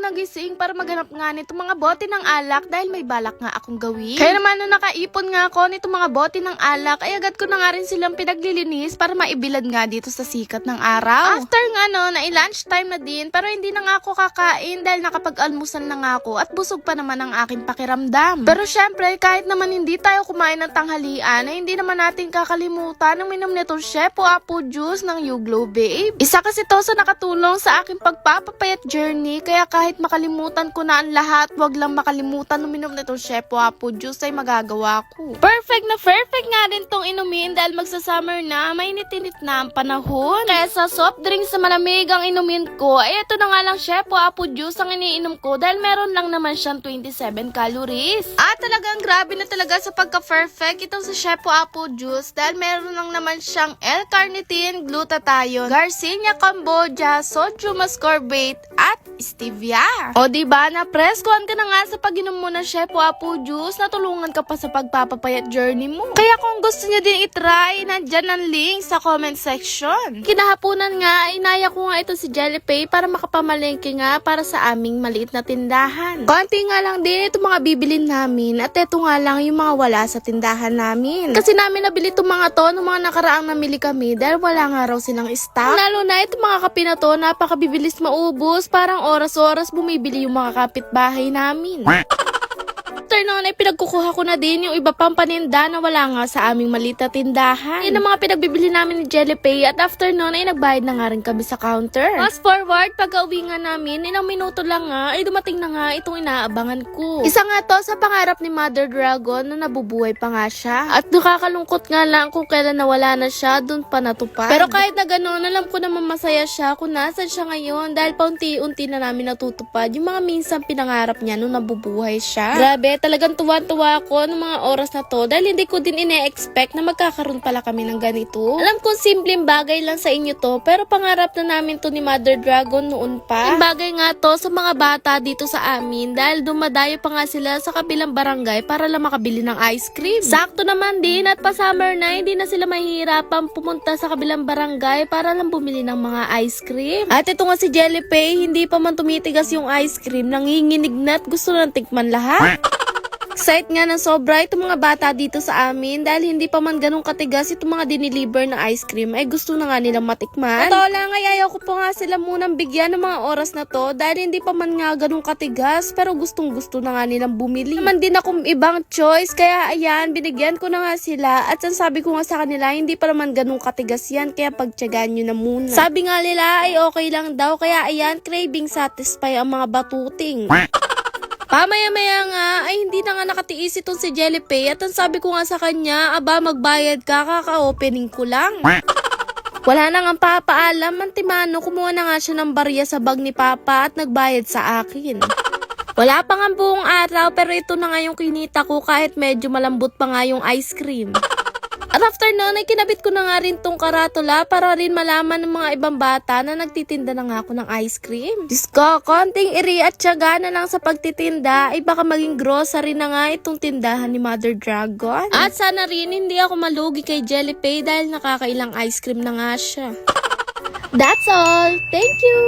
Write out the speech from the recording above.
nagising para maghanap nga nito mga bote ng alak dahil may balak nga akong gawin. Kaya naman nung nakaipon nga ako nito mga bote ng alak, ay agad ko na nga rin silang pinaglilinis para maibilad nga dito sa sikat ng araw. After nga na lunch time na din, pero hindi na nga ako kakain dahil nakapag-almusal na nga ako at busog pa naman ang aking pakiramdam. Pero syempre, kahit naman hindi tayo kumain ng tanghalian, ay hindi naman natin kakalimutan ng minom nitong Shepo Apple Juice ng YouGlow Babe. Isa kasi to sa nakatulong sa aking pagpapapayat journey, kaya kahit makalimutan ko na ang lahat, wag lang makalimutan uminom nitong Shepo Apple Juice ay magagawa ko. Perfect nga din tong inumin dahil magsa-summer na, mainit-init na ang panahon. Kaya sa soft drinks na malamig ang inumin ko, ay ito na nga lang Shepo Apple Juice ang iniinom ko dahil meron lang naman siyang 27 calories. Talagang grabe na talaga sa pagka-perfect itong sa Shepo Apple Juice dahil meron lang naman siyang L-carnitine, glutathione, Garcinia cambogia, sodium ascorbate, at stevia. O diba, na-preskuhan ka na nga sa pag-inom mo ng Shepo Apple Juice, natulungan ka pa sa pagpapapayat journey mo. Kaya kung gusto niyo din itry, nandyan ang link sa comment section. Kinahapunan nga, inaya ko nga ito si Jellypay para makapamalengke nga para sa aming maliit na tindahan. Konti nga lang din ito mga bibilin namin at ito nga lang yung mga wala sa tindahan namin. Kasi namin nabili itong mga to nung mga nakaraang namili kami dahil wala nga raw silang stock. Lalo na itong mga kape na to, napakabibilis maubos, parang oras-oras bumibili yung mga kapitbahay namin. After noon ay pinagkukuha ko na din yung iba pang paninda na wala nga sa aming maliit na tindahan. Yan ang mga pinagbibili namin ni Jellypay at after noon ay nagbayad na nga rin kami sa counter. Fast forward, pag-uwi nga namin, ilang minuto lang nga ay dumating na nga itong inaabangan ko. Isa nga to sa pangarap ni Mother Dragon na nabubuhay pa nga siya. At nakakalungkot nga lang kung kailan nawala na siya, dun pa natupad. Pero kahit na ganoon, alam ko naman masaya siya kung nasan siya ngayon dahil paunti-unti na namin natutupad yung mga minsan pinangarap niya nung nabubuhay siya. Grabe, talagang tuwa-tuwa ako ng mga oras na to dahil hindi ko din ine-expect na magkakaroon pala kami ng ganito. Alam ko simpleng bagay lang sa inyo to, pero pangarap na namin to ni Mother Dragon noon pa. Yung bagay nga to sa mga bata dito sa amin dahil dumadayo pa nga sila sa kabilang barangay para lang makabili ng ice cream. Sakto naman din at pa-summer na, hindi na sila mahihirapan pumunta sa kabilang barangay para lang bumili ng mga ice cream. At ito nga si Jellypay, hindi pa man tumitigas yung ice cream, nanginginig na at gusto nang tikman lahat. Excited nga ng sobra itong mga bata dito sa amin dahil hindi pa man ganun katigas itong mga diniliver na ice cream ay gusto na nga nilang matikman. Totoo lang ay ayaw ko po nga sila munang bigyan ng mga oras na to dahil hindi pa man nga ganun katigas pero gustong gusto na nga nilang bumili. Naman din akong ibang choice kaya ayan, binigyan ko na nga sila at sabi ko nga sa kanila hindi pa naman ganun katigas yan kaya pagtiyagaan nyo na muna. Sabi nga nila ay okay lang daw kaya ayan, craving satisfy ang mga batuting. Pamaya-maya nga, ay hindi na nga nakatiis itong si Jellypay at ang sabi ko nga sa kanya, aba magbayad ka, kaka-opening ko lang. Wala na nga papaalam, mantimano, kumuha na nga siya ng barya sa bag ni Papa at nagbayad sa akin. Wala pa nga buong araw pero ito na nga yung kinita ko kahit medyo malambot pa nga yung ice cream. At after noon ay kinabit ko na nga rin tong karatula para rin malaman ng mga ibang bata na nagtitinda na nga ako ng ice cream. Diyos ko, konting iri at tiyaga na lang sa pagtitinda ay baka maging grocery na nga itong tindahan ni Mother Dragon. At sana rin hindi ako malugi kay Jellypay dahil nakakailang ice cream na nga siya. That's all. Thank you!